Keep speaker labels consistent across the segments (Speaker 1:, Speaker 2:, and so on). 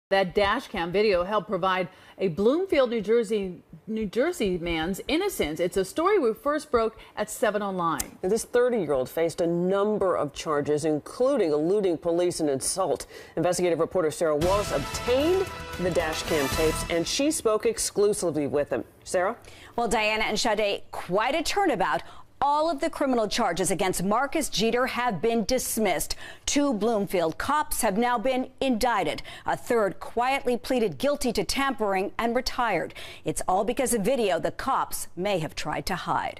Speaker 1: That dash cam video helped provide a Bloomfield, New Jersey man's innocence. It's a story we first broke at 7 Online.
Speaker 2: This 30-year-old faced a number of charges, including eluding police and assault. Investigative reporter Sarah Wallace obtained the dash cam tapes, and she spoke exclusively with him. Sarah?
Speaker 3: Well, Diana and Sade, quite a turnabout. All of the criminal charges against Marcus Jeter have been dismissed. 2 Bloomfield cops have now been indicted. A third quietly pleaded guilty to tampering and retired. It's all because of video the cops may have tried to hide.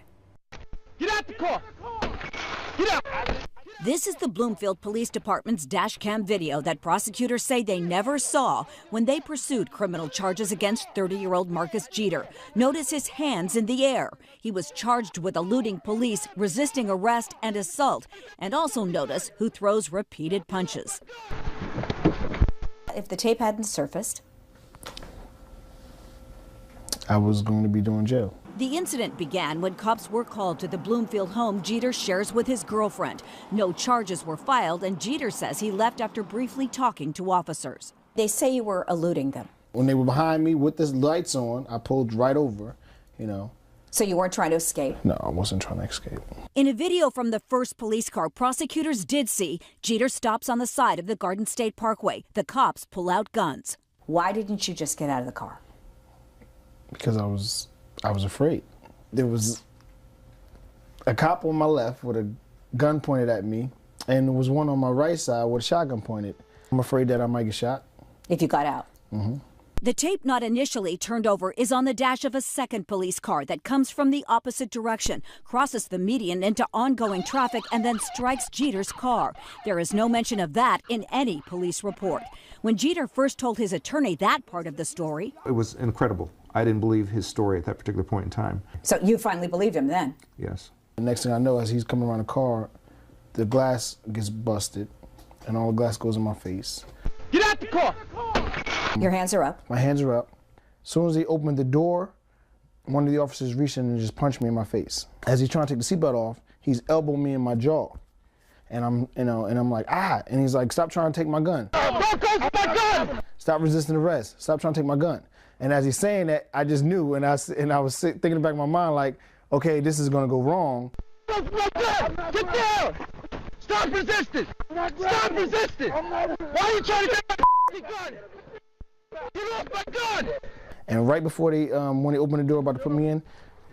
Speaker 4: Get out the car! Get out!
Speaker 5: This is the Bloomfield Police Department's dash cam video that prosecutors say they never saw when they pursued criminal charges against 30-year-old Marcus Jeter. Notice his hands in the air. He was charged with eluding police, resisting arrest, and assault. And also notice who throws repeated punches.
Speaker 3: If the tape hadn't surfaced,
Speaker 6: I was going to be doing jail.
Speaker 5: The incident began when cops were called to the Bloomfield home Jeter shares with his girlfriend. No charges were filed, and Jeter says he left after briefly talking to officers.
Speaker 3: they say you were eluding them.
Speaker 6: When they were behind me with the lights on, I pulled right over, you know.
Speaker 3: So you weren't trying to escape?
Speaker 6: No, I wasn't trying to escape.
Speaker 5: In a video from the first police car, prosecutors did see Jeter stops on the side of the Garden State Parkway. The cops pull out guns.
Speaker 3: Why didn't you just get out of the car?
Speaker 6: Because I was afraid. There was a cop on my left with a gun pointed at me, and there was one on my right side with a shotgun pointed. I'm afraid that I might get shot.
Speaker 3: If you got out?
Speaker 6: Mm-hmm.
Speaker 5: The tape not initially turned over is on the dash of a second police car that comes from the opposite direction, crosses the median into ongoing traffic, and then strikes Jeter's car. There is no mention of that in any police report. When Jeter first told his attorney that part of the story,
Speaker 7: it was incredible. I didn't believe his story at that particular point in time.
Speaker 3: So you finally believed him then?
Speaker 7: Yes.
Speaker 6: The next thing I know, as he's coming around the car, the glass gets busted, and all the glass goes in my face.
Speaker 4: Get out the car!
Speaker 3: Your hands are up.
Speaker 6: My hands are up. As soon as he opened the door, one of the officers reached in and just punched me in my face. As he's trying to take the seatbelt off, he's elbowing me in my jaw. And I'm like, ah, and he's like, stop trying to take my gun.
Speaker 4: Don't go for my gun!
Speaker 6: Stop resisting arrest. Stop trying to take my gun. And as he's saying that, I just knew, and I was thinking in the back of my mind, like, okay, this is gonna go wrong.
Speaker 4: Get down! Stop resisting! Stop resisting! Why are you trying to take my gun? Get off my gun!
Speaker 6: And right before when they opened the door about to put me in,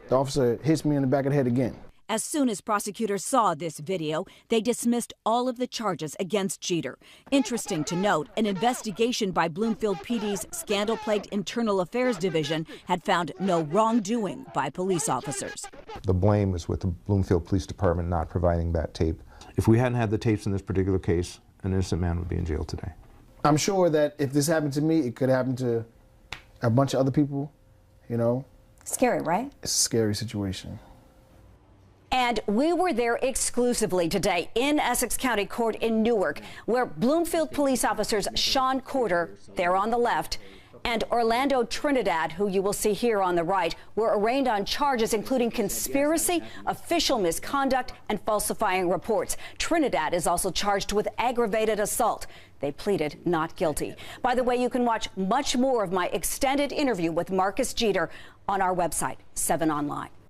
Speaker 6: the officer hits me in the back of the head again.
Speaker 5: as soon as prosecutors saw this video, they dismissed all of the charges against Jeter. Interesting to note, an investigation by Bloomfield PD's scandal-plagued Internal Affairs Division had found no wrongdoing by police officers.
Speaker 7: The blame is with the Bloomfield Police Department not providing that tape. If we hadn't had the tapes in this particular case, an innocent man would be in jail today.
Speaker 6: I'm sure that if this happened to me, it could happen to a bunch of other people, you know.
Speaker 3: Scary, right?
Speaker 6: It's a scary situation.
Speaker 3: And we were there exclusively today in Essex County Court in Newark, where Bloomfield police officers Sean Corder, there on the left, and Orlando Trinidad, who you will see here on the right, were arraigned on charges including conspiracy, official misconduct, and falsifying reports. Trinidad is also charged with aggravated assault. They pleaded not guilty. By the way, you can watch much more of my extended interview with Marcus Jeter on our website, 7 Online.